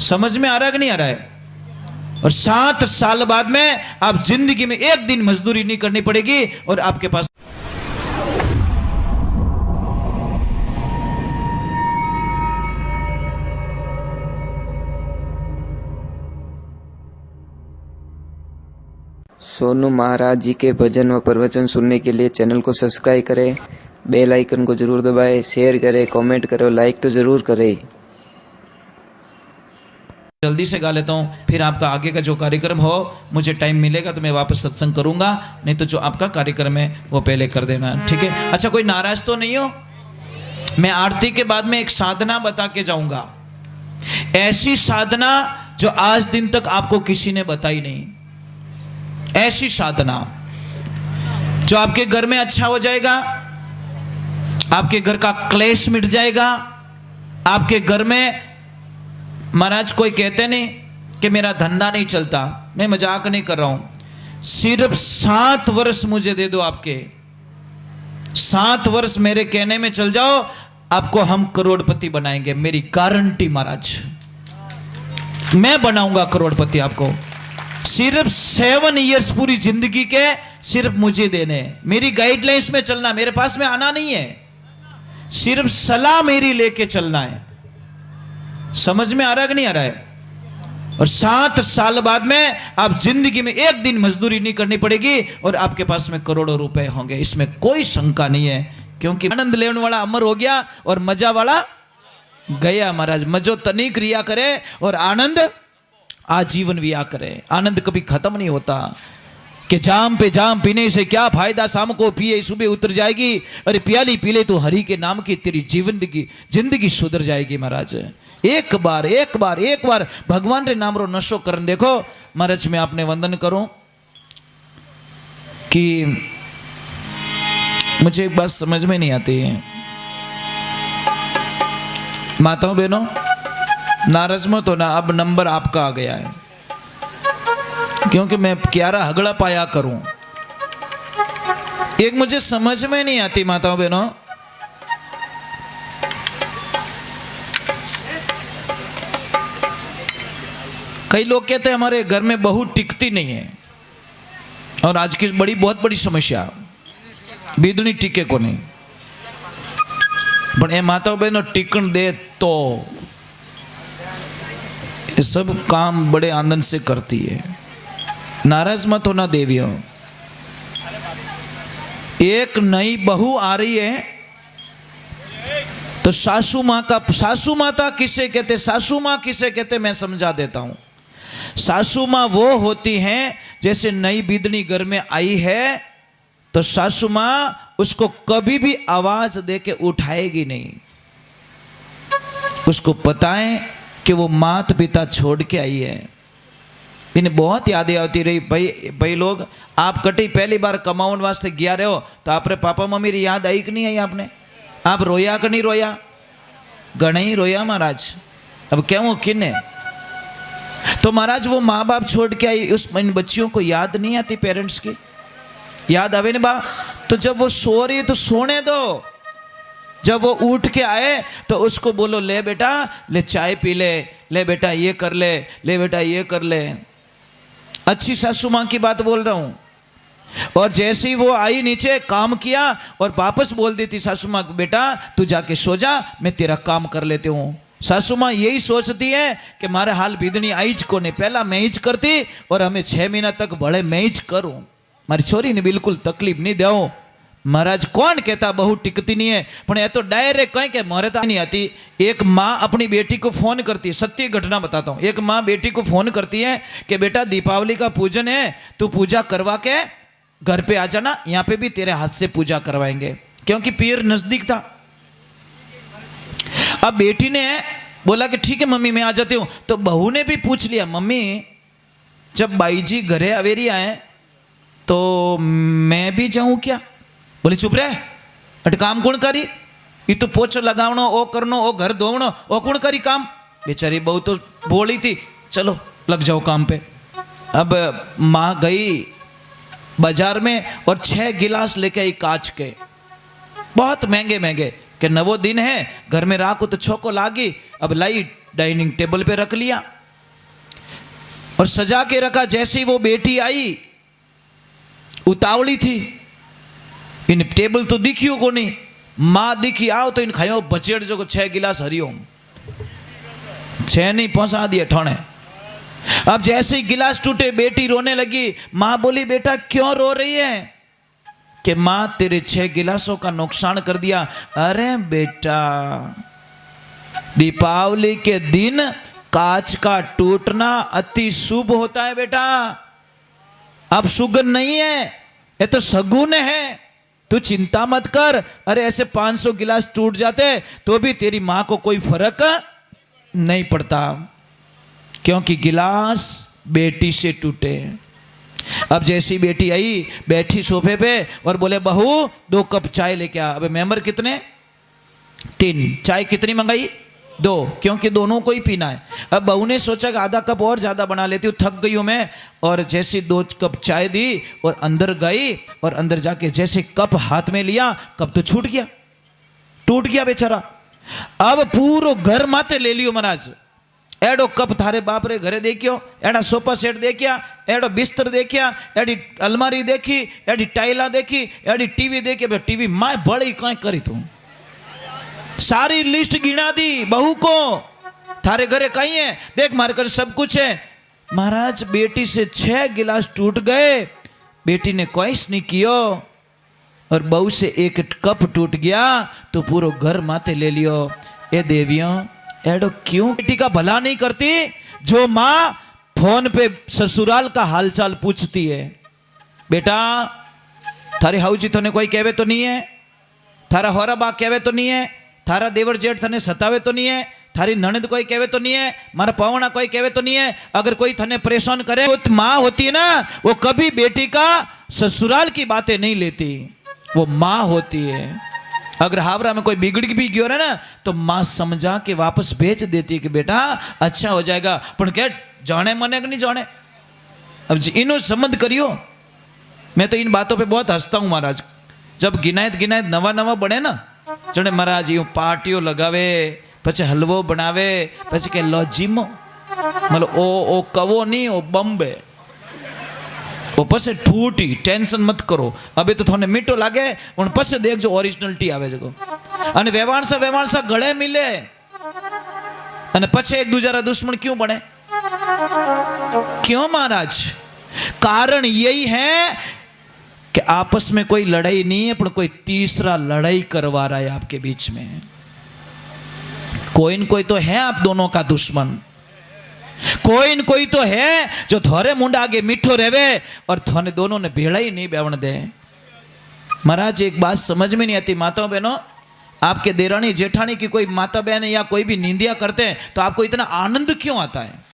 समझ में आ रहा है कि नहीं आ रहा है? और 7 साल बाद में आप जिंदगी में एक दिन मजदूरी नहीं करनी पड़ेगी और आपके पास सोनू महाराज जी के भजन व प्रवचन सुनने के लिए चैनल को सब्सक्राइब करें, बेल आइकन को जरूर दबाएं, शेयर करें, कमेंट करें, लाइक तो जरूर करें। जल्दी से गा लेता हूँ, फिर आपका आगे का जो कार्यक्रम हो मुझे टाइम मिलेगा तो मैं वापस सत्संग करूंगा, नहीं तो जो आपका कार्यक्रम है वो पहले कर देना, ठीक है? अच्छा, कोई नाराज तो नहीं हो? मैं आरती के बाद में एक साधना बता के जाऊंगा, ऐसी साधना जो आज दिन तक आपको किसी ने बताई नहीं, ऐसी साधना जो आपके घर में अच्छा हो जाएगा, आपके घर का क्लेश मिट जाएगा, आपके घर में महाराज कोई कहते नहीं कि मेरा धंधा नहीं चलता, मैं मजाक नहीं कर रहा हूं, सिर्फ 7 वर्ष मुझे दे दो, आपके 7 वर्ष मेरे कहने में चल जाओ, आपको हम करोड़पति बनाएंगे, मेरी गारंटी महाराज, मैं बनाऊंगा करोड़पति आपको। सिर्फ 7 इयर्स पूरी जिंदगी के सिर्फ मुझे देने, मेरी गाइडलाइंस में चलना, मेरे पास में आना नहीं है, सिर्फ सलाह मेरी लेके चलना है। समझ में आ रहा है कि नहीं आ रहा है? और 7 साल बाद में आप जिंदगी में एक दिन मजदूरी नहीं करनी पड़ेगी और आपके पास में करोड़ों रुपए होंगे, इसमें कोई शंका नहीं है, क्योंकि आनंद लेने वाला अमर हो गया और मजा वाला गया महाराज। मजो तनिक रिया करे और आनंद आजीवन रिया करे, आनंद कभी खत्म नहीं होता कि जाम पे जाम पीने से क्या फायदा, शाम को पिए सुबह उतर जाएगी, अरे प्याली पी ले तो हरि के नाम की, तेरी जिंदगी सुधर जाएगी महाराज। एक बार भगवान रे नाम रो नशो करन देखो महाराज। मैं आपने वंदन करूं कि मुझे एक बात समझ में नहीं आती है, माताओं बहनों, नाराज मत हो ना, अब नंबर आपका आ गया है, क्योंकि मैं क्यारा हगड़ा पाया करूं। एक मुझे समझ में नहीं आती माताओं बहनों, कई लोग कहते हैं हमारे घर में बहू टिकती नहीं है, और आज की बहुत बड़ी समस्या, बीदनी टिके को नहीं, पर ए माताओं बहनों टिकन दे तो ये सब काम बड़े आनंद से करती है। नाराज मत होना देवियों, एक नई बहू आ रही है तो सासू माता किसे कहते, सासू माँ किसे कहते, मैं समझा देता हूं। सासू माँ वो होती हैं, जैसे नई बिदनी घर में आई है तो सासू माँ उसको कभी भी आवाज दे के उठाएगी नहीं, उसको पता है कि वो माता पिता छोड़ के आई है। इन्हें बहुत यादें आती रही, भाई लोग, आप कटी पहली बार कमाउन वास्ते गया रहे हो तो आपरे पापा मम्मी री याद आई कि नहीं आई आपने? आप रोया कि नहीं रोया? घना ही रोया महाराज। अब क्या वो किन्ने तो महाराज वो माँ बाप छोड़ के आई, उस इन बच्चियों को याद नहीं आती, पेरेंट्स की याद आवे ना बा, तो जब वो सो रही है तो सोने दो, जब वो उठ के आए तो उसको बोलो, ले बेटा ले चाय पी ले बेटा ये कर ले बेटा ये कर ले। अच्छी सासू माँ की बात बोल रहा हूं। और जैसे ही वो आई नीचे, काम किया और वापस बोल देती सासू माँ, बेटा तू जाके सो जा, मैं तेरा काम कर लेती हूँ। सासू माँ यही सोचती है कि मारे हाल बिदनी आईज को नहीं, पहला मैं हीज करती और हमें 6 महीना तक बड़े मैं हीज करूं, मारी छोरी ने बिल्कुल तकलीफ नहीं दो। महाराज कौन कहता बहू टिकती नहीं है, पर ये तो डायरेक्ट कहीं के मोरे नहीं आती। एक माँ अपनी बेटी को फोन करती है, सत्य घटना बताता हूँ, एक माँ बेटी को फोन करती है कि बेटा दीपावली का पूजन है, तू पूजा करवा के घर पे आ जाना, यहाँ पे भी तेरे हाथ से पूजा करवाएंगे, क्योंकि पीर नजदीक था। अब बेटी ने बोला कि ठीक है मम्मी मैं आ जाती हूँ, तो बहू ने भी पूछ लिया, मम्मी जब बाई जी घरे अवेरी आए तो मैं भी जाऊं क्या? बोले चुप रहे, अट काम कौन करी, ये तो पोछो लगावनो, ओ करनो, ओ घर धोवनो, ओ कौन करी काम? बेचारी बहू तो बोली थी चलो लग जाओ काम पे। अब माँ गई बाजार में और 6 गिलास लेके आई कांच के, बहुत महंगे महंगे, कि नवो दिन है घर में राखो तो छोको लागी। अब लाई डाइनिंग टेबल पे रख लिया और सजा के रखा। जैसे ही वो बेटी आई, उतावली थी, इन टेबल तो दिखियो को नहीं, मां दिखी आओ तो इन खायो बचेड़ जो 6 गिलास हरिओम, 6 नहीं पहुंचा दिए ठाणे। अब जैसे ही गिलास टूटे बेटी रोने लगी। मां बोली बेटा क्यों रो रही है? कि मां तेरे 6 गिलासों का नुकसान कर दिया। अरे बेटा दीपावली के दिन कांच का टूटना अति शुभ होता है बेटा, अब सुगन नहीं है, ये तो सगुन है, तू चिंता मत कर। अरे ऐसे 500 गिलास टूट जाते तो भी तेरी मां को कोई फर्क नहीं पड़ता, क्योंकि गिलास बेटी से टूटे। अब जैसी बेटी आई, बैठी सोफे पे और बोले बहू 2 कप चाय लेके आ। अबे मेंबर कितने? 3। चाय कितनी मंगाई? 2, क्योंकि दोनों को ही पीना है। अब बहू ने सोचा कि आधा कप और ज्यादा बना लेती हूँ, थक गई हूं मैं। और जैसी 2 कप चाय दी और अंदर गई, और अंदर जाके जैसे कप हाथ में लिया, कप तो छूट गया, टूट गया बेचारा। अब पूरो घर माते ले लियो महाराज। एडो कप थारे बाप रे घरे देखियो, एड़ा सोफा सेट देखिया, एडो बिस्तर देखिया, एडी अलमारी देखी, एडी टाइला देखी, एडी टीवी देखी। टीवी मां बड़ी कहीं करी तू, सारी लिस्ट गिना दी बहू को, थारे घरे कहीं है देख, मारे घर सब कुछ है। महाराज बेटी से 6 गिलास टूट गए, बेटी ने कोई नहीं कियो, और बहू से 1 कप टूट गया तो पूरा घर माथे ले लियो। ए देवियों एडो क्यों बेटी का भला नहीं करती? जो मां फोन पे ससुराल का हालचाल पूछती है, बेटा थारे हाउजी थने कोई कहवे तो नहीं है, थारा होरा बा कहवे तो नहीं है, थारा देवर जेठ थने सतावे तो नहीं है, थारी ननद कोई कहवे तो नहीं है, मारा पवना कोई कहवे तो नहीं है। अगर कोई थने परेशान करे, तो मां होती है ना, वो कभी बेटी का ससुराल की बातें नहीं लेती, वो मां होती है। अगर हावरा में कोई बिगड़ भी गयो रहा ना, तो मां समझा के वापस भेज देती है कि बेटा अच्छा हो जाएगा। पर क्या जाने मने कि नहीं जाने, अब इनो संबंध करियो। मैं तो इन बातों पे बहुत हंसता हूं महाराज। जब गिनायत गिनायत नवा नवा बने ना, जने महाराज यूं पार्टियों लगावे, पछे हलवो बनावे, पछे के लो जीमो, मतलब ओ कवो नहीं, ओ बम्बे, वो पछे ठूटी, टेंशन मत करो, अभी तो थोड़े मीठो लागे, उन पछे देखजो ओरिजिनलिटी आवे जको। अने वेवाणसा गळे मिले, अने पछे एक दूसरा दुश्मन क्यों बने? क्यों महाराज? कारण यही है कि आपस में कोई लड़ाई नहीं है, पर कोई तीसरा लड़ाई करवा रहा है आपके बीच में। कोई न कोई तो है आप दोनों का दुश्मन, कोई न कोई तो है जो थोड़े मुंडा आगे मीठो रेवे और थोने दोनों ने भेड़ा ही नहीं बेवण दे। महाराज एक बात समझ में नहीं आती माताओं बहनों, आपके देरानी जेठानी की कोई माता बहन या कोई भी निंदिया करते हैं तो आपको इतना आनंद क्यों आता है?